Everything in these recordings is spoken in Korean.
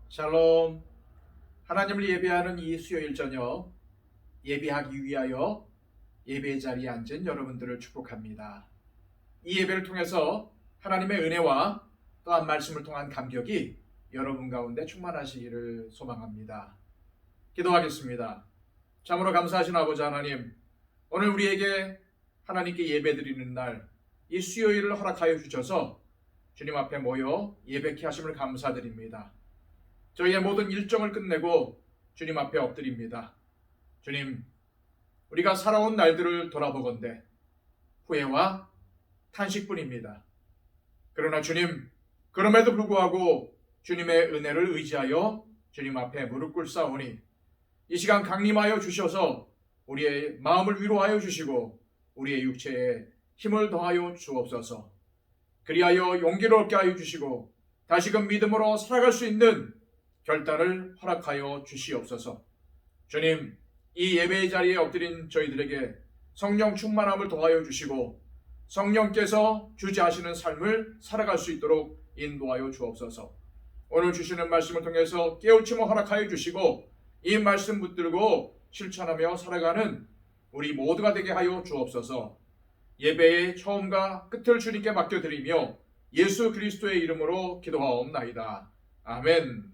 샬롬. 하나님을 예배하는 이 수요일 저녁 예배하기 위하여 예배 자리에 앉은 여러분들을 축복합니다. 이 예배를 통해서 하나님의 은혜와 또한 말씀을 통한 감격이 여러분 가운데 충만하시기를 소망합니다. 기도하겠습니다. 참으로 감사하신 아버지 하나님, 오늘 우리에게 하나님께 예배드리는 날 이 수요일을 허락하여 주셔서 주님 앞에 모여 예배케 하심을 감사드립니다. 저희의 모든 일정을 끝내고 주님 앞에 엎드립니다. 주님, 우리가 살아온 날들을 돌아보건대 후회와 탄식뿐입니다. 그러나 주님, 그럼에도 불구하고 주님의 은혜를 의지하여 주님 앞에 무릎 꿇사오니 이 시간 강림하여 주셔서 우리의 마음을 위로하여 주시고 우리의 육체에 힘을 더하여 주옵소서. 그리하여 용기를 얻게 하여 주시고 다시금 믿음으로 살아갈 수 있는 결단을 허락하여 주시옵소서. 주님, 이 예배의 자리에 엎드린 저희들에게 성령 충만함을 더하여 주시고 성령께서 주재하시는 삶을 살아갈 수 있도록 인도하여 주옵소서. 오늘 주시는 말씀을 통해서 깨우침을 허락하여 주시고 이 말씀 붙들고 실천하며 살아가는 우리 모두가 되게 하여 주옵소서. 예배의 처음과 끝을 주님께 맡겨드리며 예수 그리스도의 이름으로 기도하옵나이다. 아멘.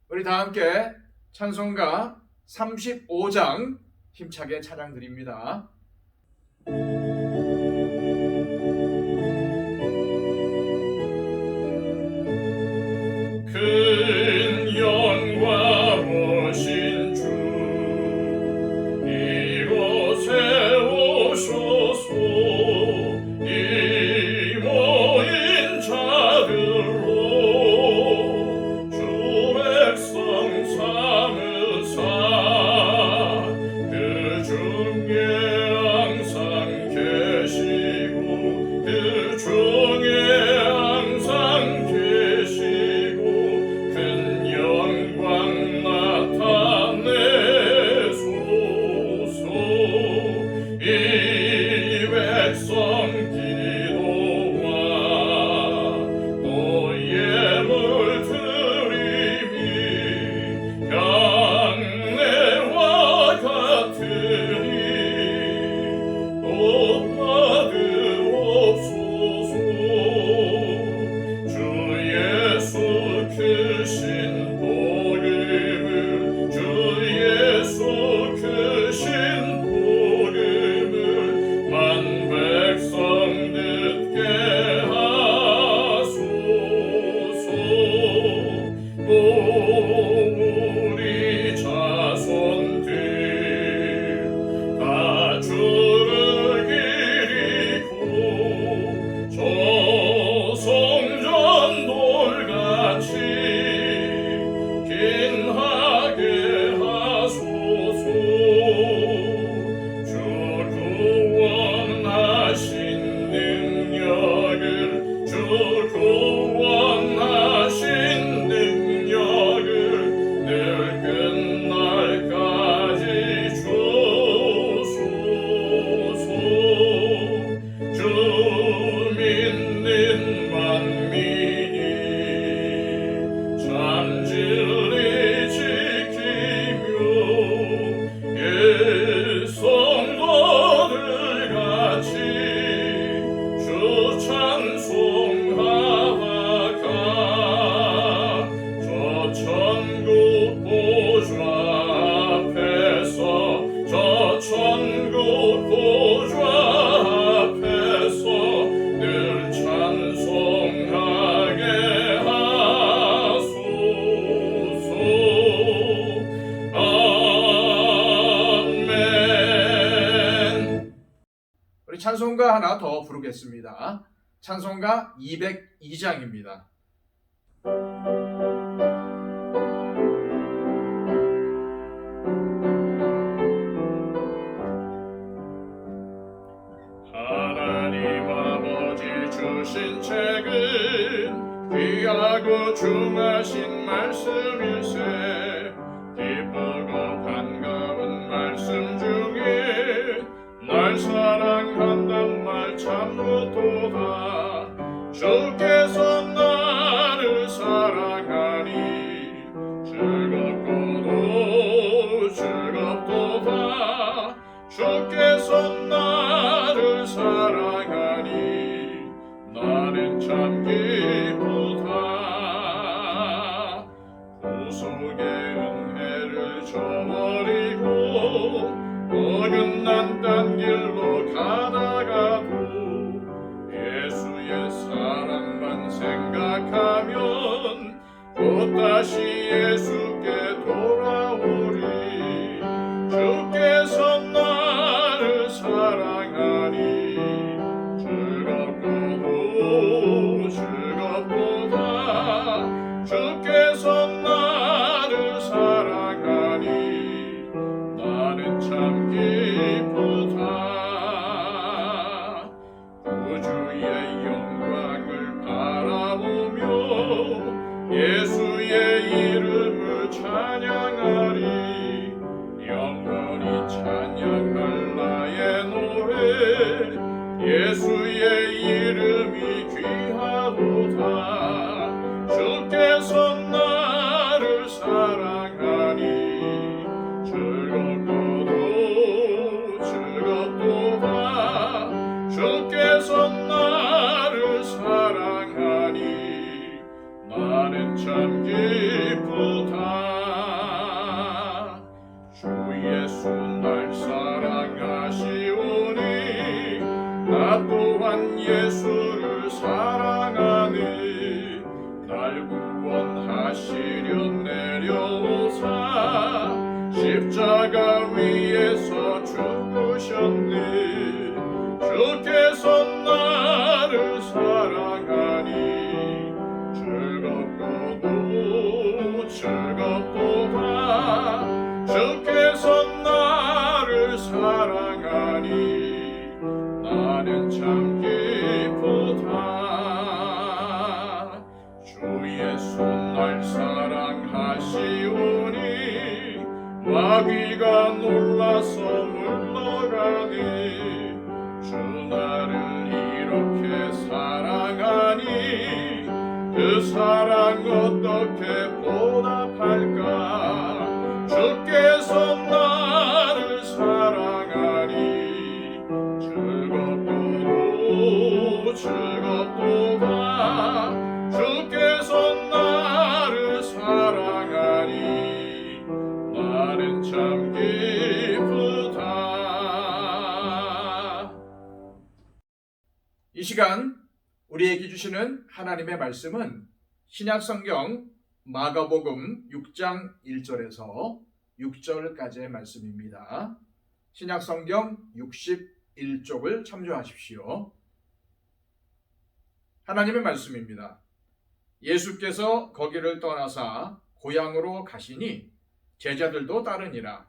우리 다 함께 찬송가 35장 힘차게 찬양 드립니다. 큰 영광 오신 주 이곳에 오소서. 이 모인 자들로 주 백성 삼으사 그 중에 항상 계시고 그 중에 항상 계시고 큰 영광 나타내소서. 이 백성 기도와 또 예물 드림이 향내와 같으니 또 받으옵소서. 주 예수 크신 복음을 주 예수 크신 복음을 만 백성 듣게 하소서. 또 우리 자손들 다 주를 기리고 저 성전돌같이 긴하게 하소서. 주 구원하신 능력을 주 구원하신 능력을 늘 끝날까지 주소서. 주 믿는 만민이 참 진리 지키며 예 성도들 같이 주 찬송하다가 저 천국 보좌 앞에서 저 천국 보좌 앞에서 늘 찬송하게 하소서. 아멘. 우리 찬송가 하나 더 부르겠습니다. 찬송가 202장입니다. 하나님 아버지 주신 책은 귀하고 중하신 말씀일세. 기쁘고 반가운 말씀 중에 날 사랑한단 말 참무도다. 주께서 나를 사랑하니 다시 예수께 돌아오리. 주께서 나를 사랑하니 즐겁고도 즐겁도다. 주께서 나를 사랑하니 나는 참 기쁘다. 구주의 영광을 바라보며 예수의 이름을 찬양하리. 영원히 찬양할 나의 노래. 예수의 이름이 귀하도다. 주께서 나를 사랑하니 즐겁고도 즐겁도다. 주께서 나를 사랑하니 나는 참 기쁘다. 주 예수 날 사랑하시오니 나 또한 예수를 사랑하니. 날 구원하시려 내려오사 십자가 위에서 죽으셨네. 주께서 나를 사랑하니 즐겁고도 즐겁도다. 주께서 나를 사랑하니 나는 참 기쁘다. 주 예수 날 사랑하시오니 마귀가 놀라서 물러가니. 주 나를 이렇게 사랑하니 그 사랑 어떻게 보답할까. 주께서 나를 사랑하니 즐겁고도 즐겁도다. 주께서 나를 사랑하니 나는 참 기쁘다. 이 시간 우리에게 주시는 하나님의 말씀은 신약성경 마가복음 6장 1절에서 6절까지의 말씀입니다. 신약성경 61쪽을 참조하십시오. 하나님의 말씀입니다. 예수께서 거기를 떠나사 고향으로 가시니 제자들도 따르니라.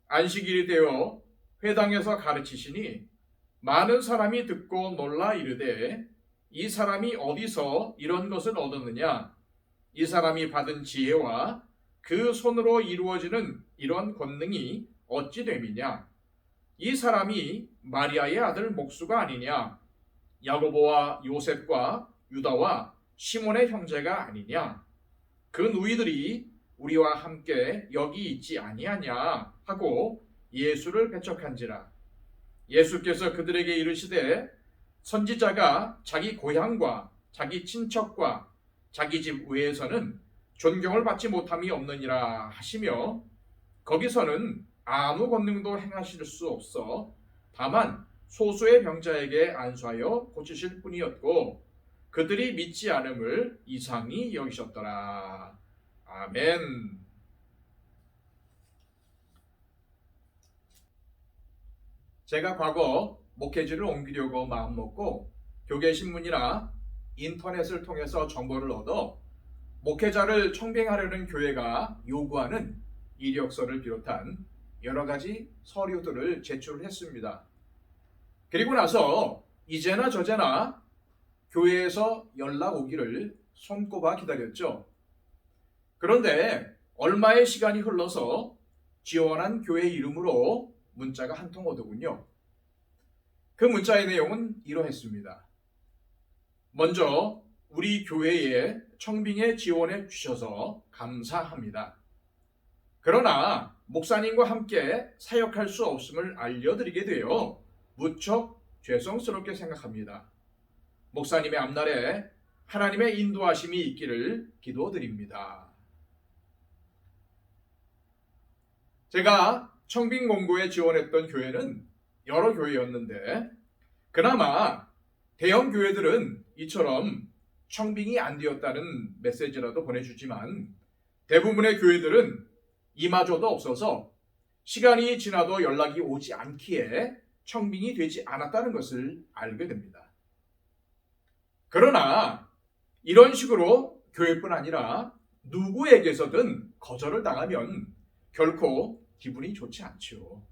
안식일이 되어 회당에서 가르치시니 많은 사람이 듣고 놀라 이르되 이 사람이 어디서 이런 것을 얻었느냐. 이 사람이 받은 지혜와 그 손으로 이루어지는 이런 권능이 어찌 됨이냐. 이 사람이 마리아의 아들 목수가 아니냐. 야고보와 요셉과 유다와 시몬의 형제가 아니냐. 그 누이들이 우리와 함께 여기 있지 아니하냐 하고 예수를 배척한지라. 예수께서 그들에게 이르시되 선지자가 자기 고향과 자기 친척과 자기 집 외에서는 존경을 받지 못함이 없느니라 하시며 거기서는 아무 권능도 행하실 수 없어 다만 소수의 병자에게 안수하여 고치실 뿐이었고 그들이 믿지 않음을 이상히 여기셨더라. 아멘. 제가 과거 목회지를 옮기려고 마음먹고 교계신문이나 인터넷을 통해서 정보를 얻어 목회자를 청빙하려는 교회가 요구하는 이력서를 비롯한 여러 가지 서류들을 제출했습니다. 그리고 나서 이제나 저제나 교회에서 연락 오기를 손꼽아 기다렸죠. 그런데 얼마의 시간이 흘러서 지원한 교회 이름으로 문자가 한 통 오더군요. 그 문자의 내용은 이러했습니다. 먼저 우리 교회에 청빙에 지원해 주셔서 감사합니다. 그러나 목사님과 함께 사역할 수 없음을 알려드리게 되어 무척 죄송스럽게 생각합니다. 목사님의 앞날에 하나님의 인도하심이 있기를 기도드립니다. 제가 청빙 공고에 지원했던 교회는 여러 교회였는데 그나마 대형 교회들은 이처럼 청빙이 안 되었다는 메시지라도 보내주지만 대부분의 교회들은 이마저도 없어서 시간이 지나도 연락이 오지 않기에 청빙이 되지 않았다는 것을 알게 됩니다. 그러나 이런 식으로 교회뿐 아니라 누구에게서든 거절을 당하면 결코 기분이 좋지 않지요.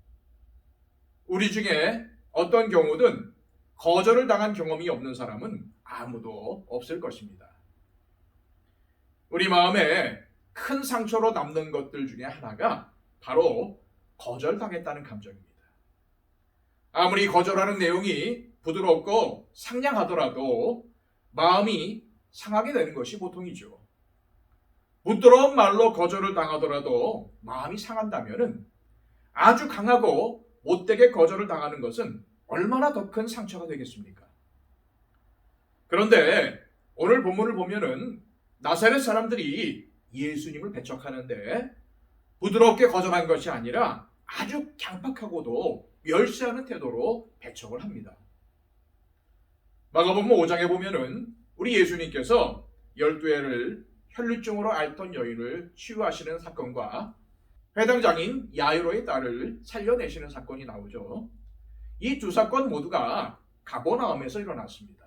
우리 중에 어떤 경우든 거절을 당한 경험이 없는 사람은 아무도 없을 것입니다. 우리 마음에 큰 상처로 남는 것들 중에 하나가 바로 거절당했다는 감정입니다. 아무리 거절하는 내용이 부드럽고 상냥하더라도 마음이 상하게 되는 것이 보통이죠. 부드러운 말로 거절을 당하더라도 마음이 상한다면 아주 강하고 못되게 거절을 당하는 것은 얼마나 더 큰 상처가 되겠습니까? 그런데 오늘 본문을 보면은 나사렛 사람들이 예수님을 배척하는데 부드럽게 거절한 것이 아니라 아주 강팍하고도 멸시하는 태도로 배척을 합니다. 마가복음 5장에 보면은 우리 예수님께서 12해를 혈루증으로 앓던 여인을 치유하시는 사건과 회당장인 야이로의 딸을 살려내시는 사건이 나오죠. 이 두 사건 모두가 가버나움에서 일어났습니다.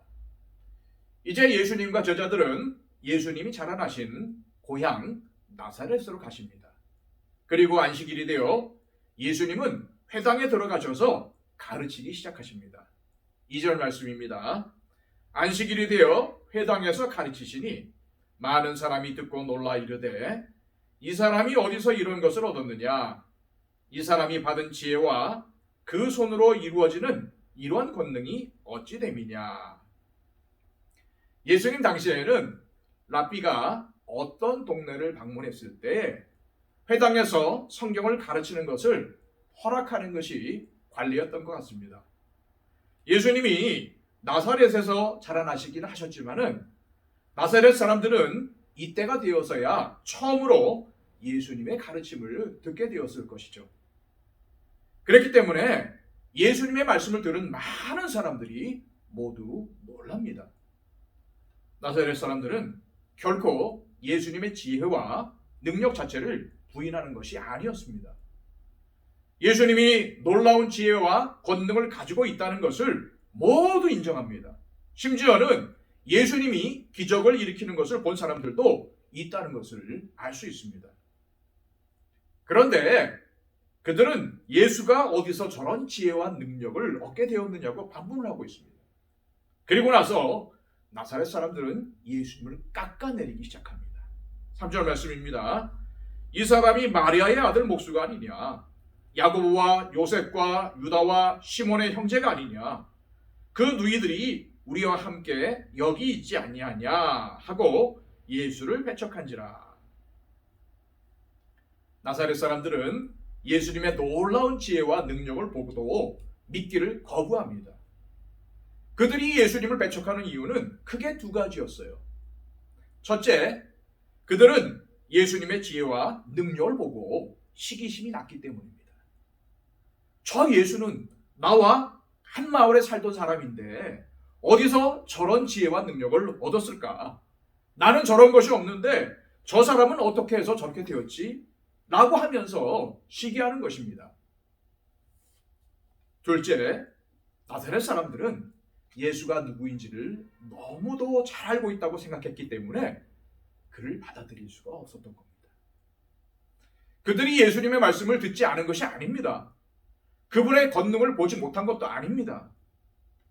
이제 예수님과 제자들은 예수님이 자라나신 고향 나사렛으로 가십니다. 그리고 안식일이 되어 예수님은 회당에 들어가셔서 가르치기 시작하십니다. 2절 말씀입니다. 안식일이 되어 회당에서 가르치시니 많은 사람이 듣고 놀라 이르되 이 사람이 어디서 이런 것을 얻었느냐? 이 사람이 받은 지혜와 그 손으로 이루어지는 이러한 권능이 어찌 됨이냐? 예수님 당시에는 랍비가 어떤 동네를 방문했을 때 회당에서 성경을 가르치는 것을 허락하는 것이 관례였던 것 같습니다. 예수님이 나사렛에서 자라나시긴 하셨지만은 나사렛 사람들은 이때가 되어서야 처음으로 예수님의 가르침을 듣게 되었을 것이죠. 그렇기 때문에 예수님의 말씀을 들은 많은 사람들이 모두 놀랍니다. 나사렛 사람들은 결코 예수님의 지혜와 능력 자체를 부인하는 것이 아니었습니다. 예수님이 놀라운 지혜와 권능을 가지고 있다는 것을 모두 인정합니다. 심지어는 예수님이 기적을 일으키는 것을 본 사람들도 있다는 것을 알 수 있습니다. 그런데 그들은 예수가 어디서 저런 지혜와 능력을 얻게 되었느냐고 반문을 하고 있습니다. 그리고 나서 나사렛 사람들은 예수님을 깎아내리기 시작합니다. 3절 말씀입니다. 이 사람이 마리아의 아들 목수가 아니냐? 야고보와 요셉과 유다와 시몬의 형제가 아니냐? 그 누이들이 우리와 함께 여기 있지 아니하냐? 하고 예수를 배척한지라. 나사렛 사람들은 예수님의 놀라운 지혜와 능력을 보고도 믿기를 거부합니다. 그들이 예수님을 배척하는 이유는 크게 두 가지였어요. 첫째, 그들은 예수님의 지혜와 능력을 보고 시기심이 났기 때문입니다. 저 예수는 나와 한 마을에 살던 사람인데 어디서 저런 지혜와 능력을 얻었을까? 나는 저런 것이 없는데 저 사람은 어떻게 해서 저렇게 되었지? 라고 하면서 시기하는 것입니다. 둘째, 나사렛 사람들은 예수가 누구인지를 너무도 잘 알고 있다고 생각했기 때문에 그를 받아들일 수가 없었던 겁니다. 그들이 예수님의 말씀을 듣지 않은 것이 아닙니다. 그분의 권능을 보지 못한 것도 아닙니다.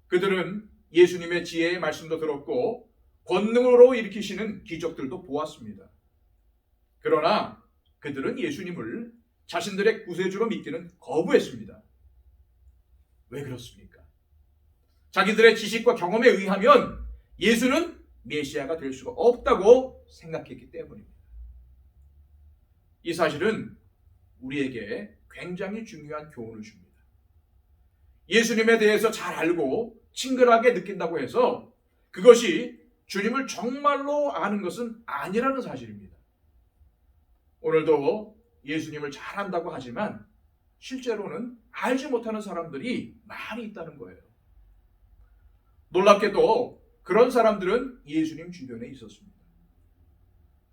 그들은 예수님의 지혜의 말씀도 들었고 권능으로 일으키시는 기적들도 보았습니다. 그러나 그들은 예수님을 자신들의 구세주로 믿기는 거부했습니다. 왜 그렇습니까? 자기들의 지식과 경험에 의하면 예수는 메시아가 될 수가 없다고 생각했기 때문입니다. 이 사실은 우리에게 굉장히 중요한 교훈을 줍니다. 예수님에 대해서 잘 알고 친근하게 느낀다고 해서 그것이 주님을 정말로 아는 것은 아니라는 사실입니다. 오늘도 예수님을 잘 안다고 하지만 실제로는 알지 못하는 사람들이 많이 있다는 거예요. 놀랍게도 그런 사람들은 예수님 주변에 있었습니다.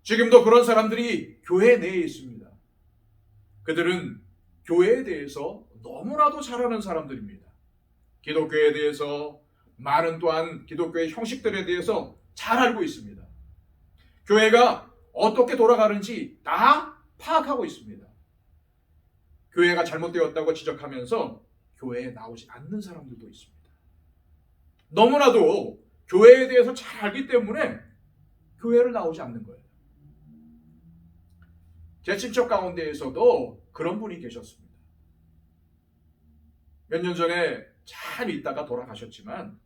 지금도 그런 사람들이 교회 내에 있습니다. 그들은 교회에 대해서 너무나도 잘 아는 사람들입니다. 기독교에 대해서, 많은 또한 기독교의 형식들에 대해서 잘 알고 있습니다. 교회가 어떻게 돌아가는지 다 파악하고 있습니다. 교회가 잘못되었다고 지적하면서 교회에 나오지 않는 사람들도 있습니다. 너무나도 교회에 대해서 잘 알기 때문에 교회를 나오지 않는 거예요. 제 친척 가운데에서도 그런 분이 계셨습니다. 몇 년 전에 잘 있다가 돌아가셨지만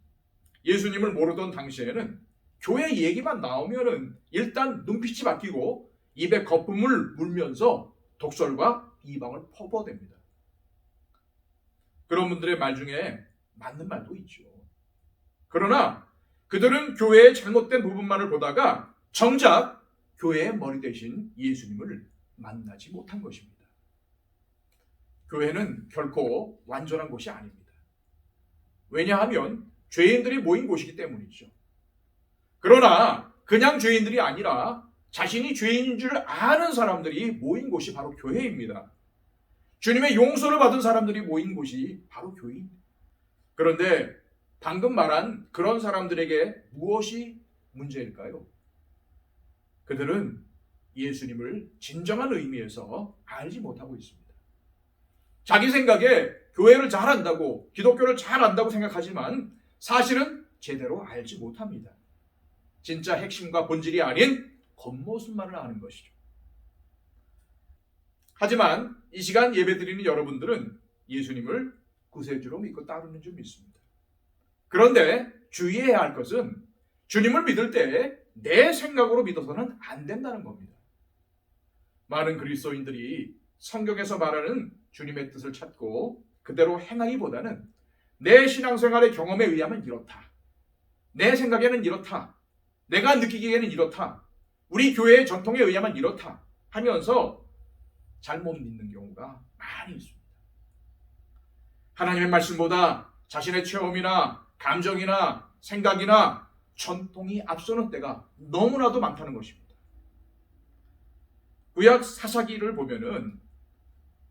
예수님을 모르던 당시에는 교회 얘기만 나오면은 일단 눈빛이 바뀌고 입에 거품을 물면서 독설과 비방을 퍼부어댑니다. 그런 분들의 말 중에 맞는 말도 있죠. 그러나 그들은 교회의 잘못된 부분만을 보다가 정작 교회의 머리 대신 예수님을 만나지 못한 것입니다. 교회는 결코 완전한 곳이 아닙니다. 왜냐하면 죄인들이 모인 곳이기 때문이죠. 그러나 그냥 죄인들이 아니라 자신이 죄인인 줄 아는 사람들이 모인 곳이 바로 교회입니다. 주님의 용서를 받은 사람들이 모인 곳이 바로 교회입니다. 그런데 방금 말한 그런 사람들에게 무엇이 문제일까요? 그들은 예수님을 진정한 의미에서 알지 못하고 있습니다. 자기 생각에 교회를 잘 안다고, 기독교를 잘 안다고 생각하지만 사실은 제대로 알지 못합니다. 진짜 핵심과 본질이 아닌 겉모습만을 아는 것이죠. 하지만 이 시간 예배드리는 여러분들은 예수님을 구세주로 믿고 따르는 줄 믿습니다. 그런데 주의해야 할 것은 주님을 믿을 때 내 생각으로 믿어서는 안 된다는 겁니다. 많은 그리스도인들이 성경에서 말하는 주님의 뜻을 찾고 그대로 행하기보다는 내 신앙생활의 경험에 의하면 이렇다, 내 생각에는 이렇다, 내가 느끼기에는 이렇다, 우리 교회의 전통에 의하면 이렇다 하면서 잘못 믿는 경우가 많이 있습니다. 하나님의 말씀보다 자신의 체험이나 감정이나 생각이나 전통이 앞서는 때가 너무나도 많다는 것입니다. 구약 사사기를 보면은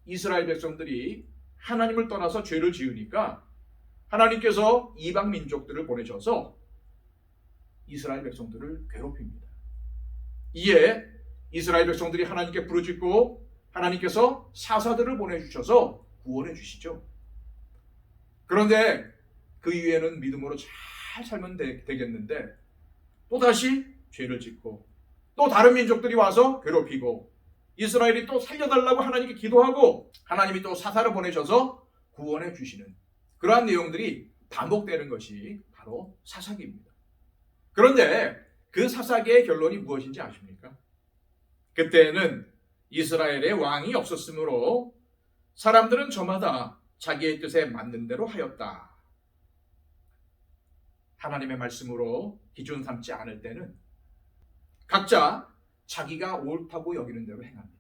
이스라엘 백성들이 하나님을 떠나서 죄를 지으니까 하나님께서 이방 민족들을 보내셔서 이스라엘 백성들을 괴롭힙니다. 이에 이스라엘 백성들이 하나님께 부르짖고 하나님께서 사사들을 보내주셔서 구원해 주시죠. 그런데 그 이후에는 믿음으로 잘 살면 되겠는데 또다시 죄를 짓고 또 다른 민족들이 와서 괴롭히고 이스라엘이 또 살려달라고 하나님께 기도하고 하나님이 또 사사를 보내셔서 구원해 주시는 그러한 내용들이 반복되는 것이 바로 사사기입니다. 그런데 그 사사기의 결론이 무엇인지 아십니까? 그때는 이스라엘의 왕이 없었으므로 사람들은 저마다 자기의 뜻에 맞는 대로 하였다. 하나님의 말씀으로 기준 삼지 않을 때는 각자 자기가 옳다고 여기는 대로 행합니다.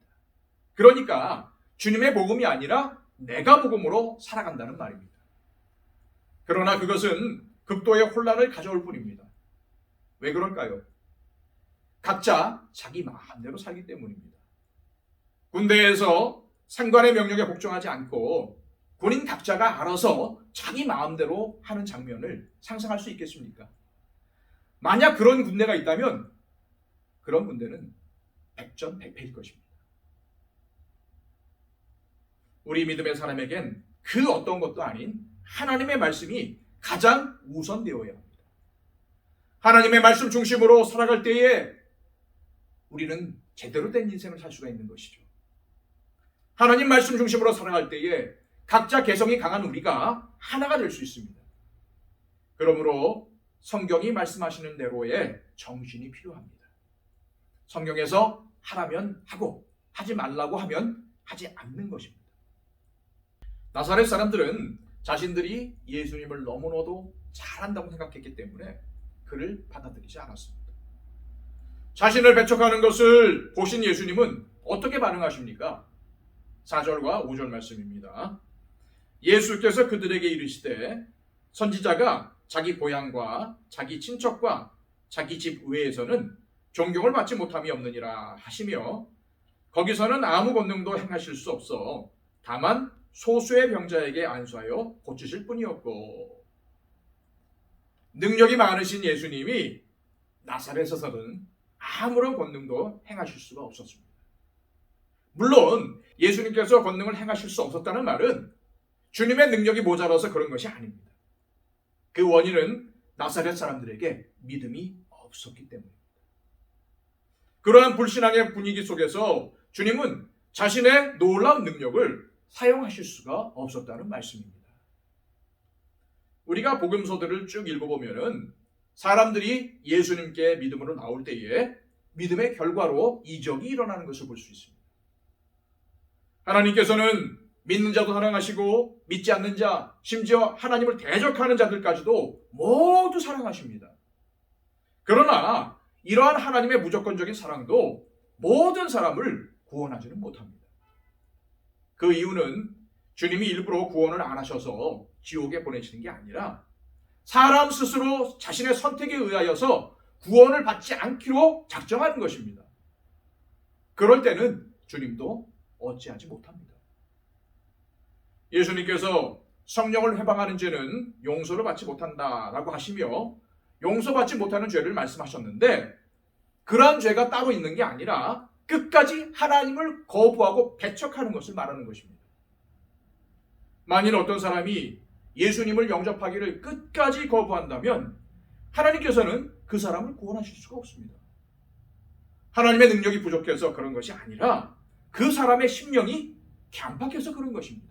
그러니까 주님의 복음이 아니라 내가 복음으로 살아간다는 말입니다. 그러나 그것은 극도의 혼란을 가져올 뿐입니다. 왜 그럴까요? 각자 자기 마음대로 살기 때문입니다. 군대에서 상관의 명령에 복종하지 않고 군인 각자가 알아서 자기 마음대로 하는 장면을 상상할 수 있겠습니까? 만약 그런 군대가 있다면 그런 군대는 백전백패일 것입니다. 우리 믿음의 사람에겐 그 어떤 것도 아닌 하나님의 말씀이 가장 우선되어야 합니다. 하나님의 말씀 중심으로 살아갈 때에 우리는 제대로 된 인생을 살 수가 있는 것이죠. 하나님 말씀 중심으로 살아갈 때에 각자 개성이 강한 우리가 하나가 될 수 있습니다. 그러므로 성경이 말씀하시는 대로의 정신이 필요합니다. 성경에서 하라면 하고 하지 말라고 하면 하지 않는 것입니다. 나사렛 사람들은 자신들이 예수님을 너무나도 잘한다고 생각했기 때문에 그를 받아들이지 않았습니다. 자신을 배척하는 것을 보신 예수님은 어떻게 반응하십니까? 4절과 5절 말씀입니다. 예수께서 그들에게 이르시되 선지자가 자기 고향과 자기 친척과 자기 집 외에서는 존경을 받지 못함이 없느니라 하시며 거기서는 아무 권능도 행하실 수 없어 다만 소수의 병자에게 안수하여 고치실 뿐이었고 능력이 많으신 예수님이 나사렛에서는 아무런 권능도 행하실 수가 없었습니다. 물론 예수님께서 권능을 행하실 수 없었다는 말은 주님의 능력이 모자라서 그런 것이 아닙니다. 그 원인은 나사렛 사람들에게 믿음이 없었기 때문입니다. 그러한 불신앙의 분위기 속에서 주님은 자신의 놀라운 능력을 사용하실 수가 없었다는 말씀입니다. 우리가 복음서들을 쭉 읽어보면은 사람들이 예수님께 믿음으로 나올 때에 믿음의 결과로 이적이 일어나는 것을 볼 수 있습니다. 하나님께서는 믿는 자도 사랑하시고 믿지 않는 자, 심지어 하나님을 대적하는 자들까지도 모두 사랑하십니다. 그러나 이러한 하나님의 무조건적인 사랑도 모든 사람을 구원하지는 못합니다. 그 이유는 주님이 일부러 구원을 안 하셔서 지옥에 보내시는 게 아니라 사람 스스로 자신의 선택에 의하여서 구원을 받지 않기로 작정하는 것입니다. 그럴 때는 주님도 어찌하지 못합니다. 예수님께서 성령을 회방하는 죄는 용서를 받지 못한다라고 하시며 용서받지 못하는 죄를 말씀하셨는데 그러한 죄가 따로 있는 게 아니라 끝까지 하나님을 거부하고 배척하는 것을 말하는 것입니다. 만일 어떤 사람이 예수님을 영접하기를 끝까지 거부한다면 하나님께서는 그 사람을 구원하실 수가 없습니다. 하나님의 능력이 부족해서 그런 것이 아니라 그 사람의 심령이 강팍해서 그런 것입니다.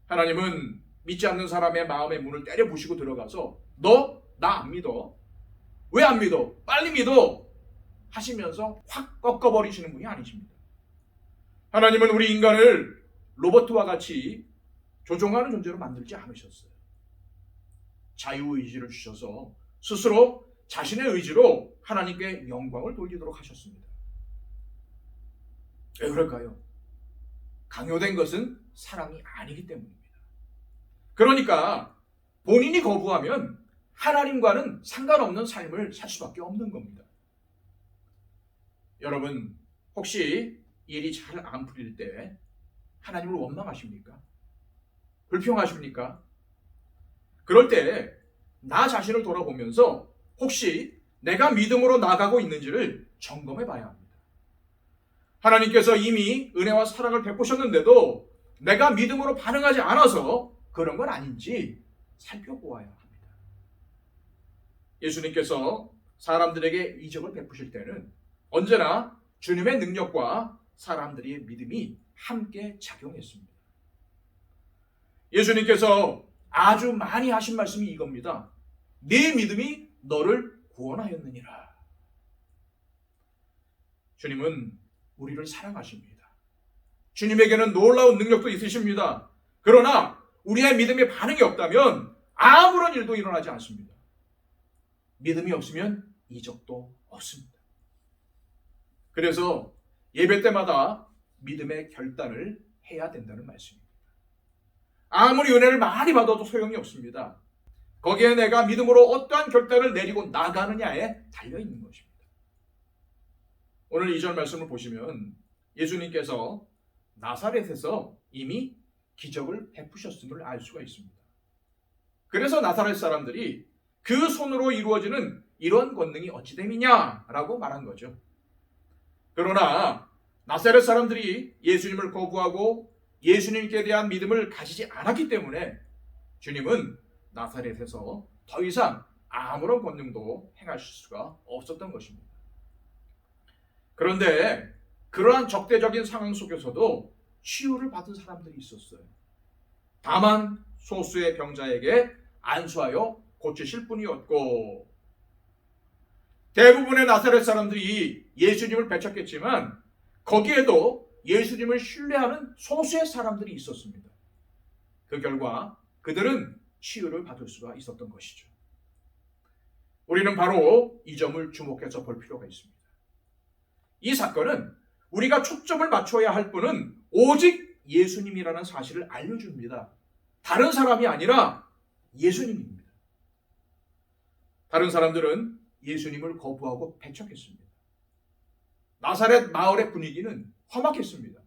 하나님은 믿지 않는 사람의 마음의 문을 때려 부시고 들어가서 너 나 안 믿어? 왜 안 믿어? 빨리 믿어! 하시면서 확 꺾어버리시는 분이 아니십니다. 하나님은 우리 인간을 로봇과 같이 조종하는 존재로 만들지 않으셨어요. 자유의지를 주셔서 스스로 자신의 의지로 하나님께 영광을 돌리도록 하셨습니다. 왜 그럴까요? 강요된 것은 사랑이 아니기 때문입니다. 그러니까 본인이 거부하면 하나님과는 상관없는 삶을 살 수밖에 없는 겁니다. 여러분, 혹시 일이 잘 안 풀릴 때 하나님을 원망하십니까? 불평하십니까? 그럴 때 나 자신을 돌아보면서 혹시 내가 믿음으로 나가고 있는지를 점검해 봐야 합니다. 하나님께서 이미 은혜와 사랑을 베푸셨는데도 내가 믿음으로 반응하지 않아서 그런 건 아닌지 살펴보아야 합니다. 예수님께서 사람들에게 이적을 베푸실 때는 언제나 주님의 능력과 사람들의 믿음이 함께 작용했습니다. 예수님께서 아주 많이 하신 말씀이 이겁니다. 네 믿음이 너를 구원하였느니라. 주님은 우리를 사랑하십니다. 주님에게는 놀라운 능력도 있으십니다. 그러나 우리의 믿음에 반응이 없다면 아무런 일도 일어나지 않습니다. 믿음이 없으면 이적도 없습니다. 그래서 예배 때마다 믿음의 결단을 해야 된다는 말씀입니다. 아무리 은혜를 많이 받아도 소용이 없습니다. 거기에 내가 믿음으로 어떠한 결단을 내리고 나가느냐에 달려있는 것입니다. 오늘 2절 말씀을 보시면 예수님께서 나사렛에서 이미 기적을 베푸셨음을 알 수가 있습니다. 그래서 나사렛 사람들이 그 손으로 이루어지는 이런 권능이 어찌 됨이냐라고 말한 거죠. 그러나 나사렛 사람들이 예수님을 거부하고 예수님께 대한 믿음을 가지지 않았기 때문에 주님은 나사렛에서 더 이상 아무런 권능도 행하실 수가 없었던 것입니다. 그런데 그러한 적대적인 상황 속에서도 치유를 받은 사람들이 있었어요. 다만 소수의 병자에게 안수하여 고치실 뿐이었고, 대부분의 나사렛 사람들이 예수님을 배척했지만 거기에도 예수님을 신뢰하는 소수의 사람들이 있었습니다. 그 결과 그들은 치유를 받을 수가 있었던 것이죠. 우리는 바로 이 점을 주목해서 볼 필요가 있습니다. 이 사건은 우리가 초점을 맞춰야 할 분은 오직 예수님이라는 사실을 알려줍니다. 다른 사람이 아니라 예수님입니다. 다른 사람들은 예수님을 거부하고 배척했습니다. 나사렛 마을의 분위기는 험악했습니다.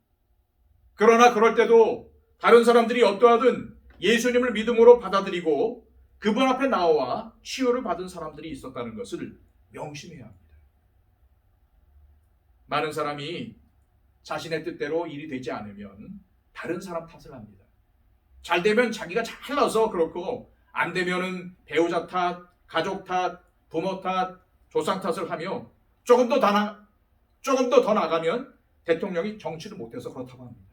그러나 그럴 때도 다른 사람들이 어떠하든 예수님을 믿음으로 받아들이고 그분 앞에 나와 치유를 받은 사람들이 있었다는 것을 명심해야 합니다. 많은 사람이 자신의 뜻대로 일이 되지 않으면 다른 사람 탓을 합니다. 잘 되면 자기가 잘나서 그렇고 안 되면은 배우자 탓, 가족 탓, 부모 탓, 조상 탓을 하며 조금 더 더 나가면 대통령이 정치를 못해서 그렇다고 합니다.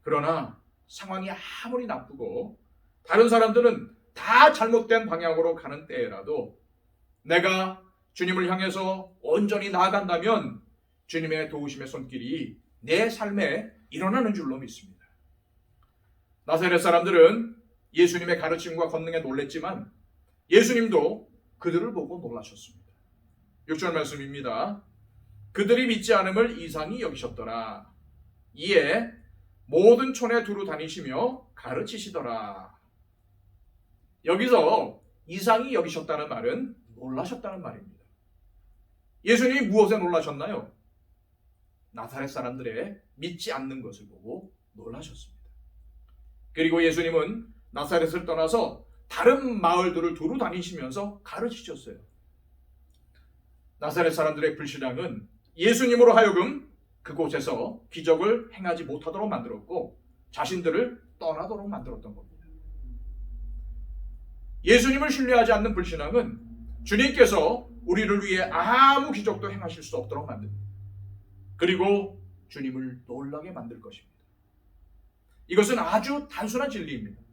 그러나 상황이 아무리 나쁘고 다른 사람들은 다 잘못된 방향으로 가는 때라도 내가 주님을 향해서 온전히 나아간다면 주님의 도우심의 손길이 내 삶에 일어나는 줄로 믿습니다. 나사렛 사람들은 예수님의 가르침과 권능에 놀랬지만 예수님도 그들을 보고 놀라셨습니다. 6절 말씀입니다. 그들이 믿지 않음을 이상히 여기셨더라. 이에 모든 촌에 두루 다니시며 가르치시더라. 여기서 이상히 여기셨다는 말은 놀라셨다는 말입니다. 예수님이 무엇에 놀라셨나요? 나사렛 사람들의 믿지 않는 것을 보고 놀라셨습니다. 그리고 예수님은 나사렛을 떠나서 다른 마을들을 두루 다니시면서 가르치셨어요. 나사렛 사람들의 불신앙은 예수님으로 하여금 그곳에서 기적을 행하지 못하도록 만들었고 자신들을 떠나도록 만들었던 겁니다. 예수님을 신뢰하지 않는 불신앙은 주님께서 우리를 위해 아무 기적도 행하실 수 없도록 만듭니다. 그리고 주님을 놀라게 만들 것입니다. 이것은 아주 단순한 진리입니다.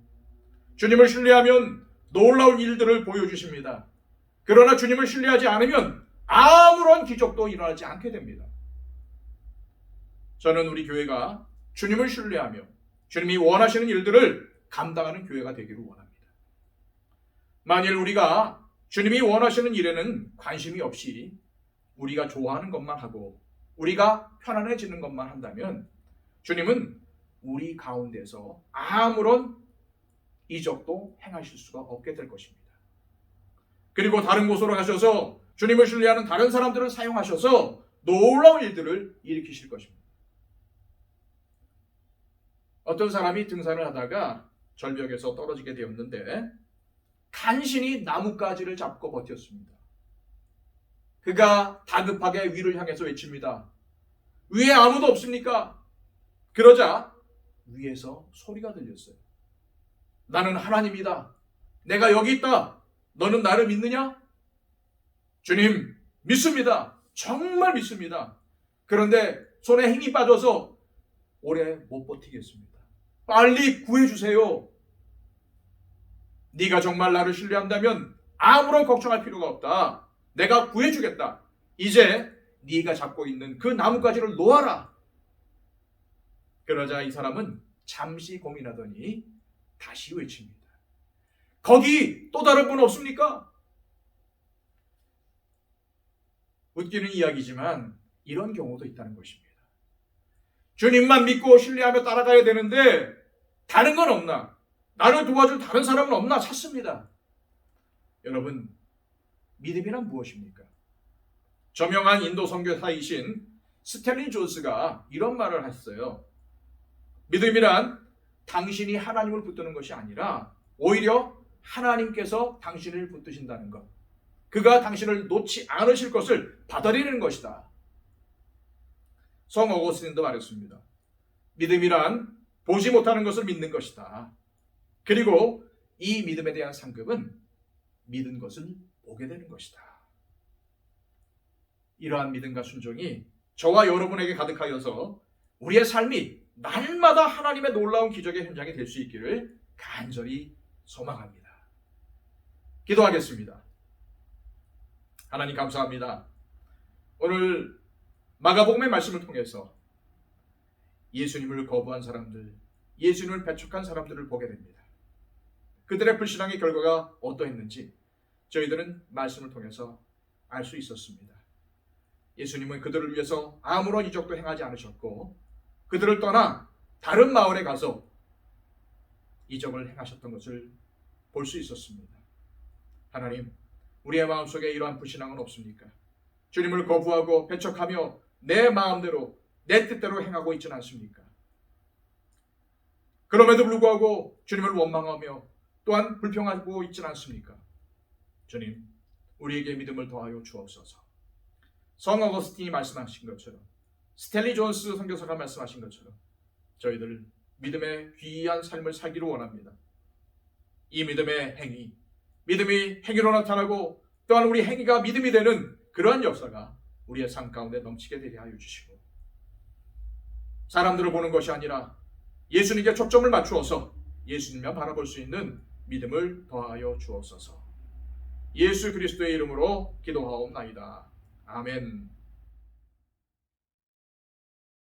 주님을 신뢰하면 놀라운 일들을 보여주십니다. 그러나 주님을 신뢰하지 않으면 아무런 기적도 일어나지 않게 됩니다. 저는 우리 교회가 주님을 신뢰하며 주님이 원하시는 일들을 감당하는 교회가 되기를 원합니다. 만일 우리가 주님이 원하시는 일에는 관심이 없이 우리가 좋아하는 것만 하고 우리가 편안해지는 것만 한다면 주님은 우리 가운데서 아무런 이적도 행하실 수가 없게 될 것입니다. 그리고 다른 곳으로 가셔서 주님을 신뢰하는 다른 사람들을 사용하셔서 놀라운 일들을 일으키실 것입니다. 어떤 사람이 등산을 하다가 절벽에서 떨어지게 되었는데 간신히 나뭇가지를 잡고 버텼습니다. 그가 다급하게 위를 향해서 외칩니다. 위에 아무도 없습니까? 그러자 위에서 소리가 들렸어요. 나는 하나님이다. 내가 여기 있다. 너는 나를 믿느냐? 주님, 믿습니다. 정말 믿습니다. 그런데 손에 힘이 빠져서 오래 못 버티겠습니다. 빨리 구해주세요. 네가 정말 나를 신뢰한다면 아무런 걱정할 필요가 없다. 내가 구해주겠다. 이제 네가 잡고 있는 그 나뭇가지를 놓아라. 그러자 이 사람은 잠시 고민하더니 다시 외칩니다. 거기 또 다른 분 없습니까? 웃기는 이야기지만 이런 경우도 있다는 것입니다. 주님만 믿고 신뢰하며 따라가야 되는데 다른 건 없나? 나를 도와줄 다른 사람은 없나 찾습니다. 여러분, 믿음이란 무엇입니까? 저명한 인도 선교사이신 스탠리 존스가 이런 말을 했어요. 믿음이란 당신이 하나님을 붙드는 것이 아니라 오히려 하나님께서 당신을 붙드신다는 것. 그가 당신을 놓지 않으실 것을 받아들이는 것이다. 성 어거스틴도 말했습니다. 믿음이란 보지 못하는 것을 믿는 것이다. 그리고 이 믿음에 대한 상급은 믿은 것을 보게 되는 것이다. 이러한 믿음과 순종이 저와 여러분에게 가득하여서 우리의 삶이 날마다 하나님의 놀라운 기적의 현장이 될 수 있기를 간절히 소망합니다. 기도하겠습니다. 하나님 감사합니다. 오늘 마가복음의 말씀을 통해서 예수님을 거부한 사람들, 예수님을 배척한 사람들을 보게 됩니다. 그들의 불신앙의 결과가 어떠했는지 저희들은 말씀을 통해서 알 수 있었습니다. 예수님은 그들을 위해서 아무런 이적도 행하지 않으셨고 그들을 떠나 다른 마을에 가서 이적을 행하셨던 것을 볼 수 있었습니다. 하나님, 우리의 마음속에 이러한 불신앙은 없습니까? 주님을 거부하고 배척하며 내 마음대로 내 뜻대로 행하고 있지는 않습니까? 그럼에도 불구하고 주님을 원망하며 또한 불평하고 있지는 않습니까? 주님, 우리에게 믿음을 더하여 주옵소서. 성 어거스틴이 말씀하신 것처럼, 스탠리 존스 선교사가 말씀하신 것처럼 저희들 믿음의 귀한 삶을 살기를 원합니다. 이 믿음의 행위, 믿음이 행위로 나타나고 또한 우리 행위가 믿음이 되는 그러한 역사가 우리의 삶 가운데 넘치게 되게 하여 주시고, 사람들을 보는 것이 아니라 예수님께 초점을 맞추어서 예수님만 바라볼 수 있는 믿음을 더하여 주옵소서. 예수 그리스도의 이름으로 기도하옵나이다. 아멘.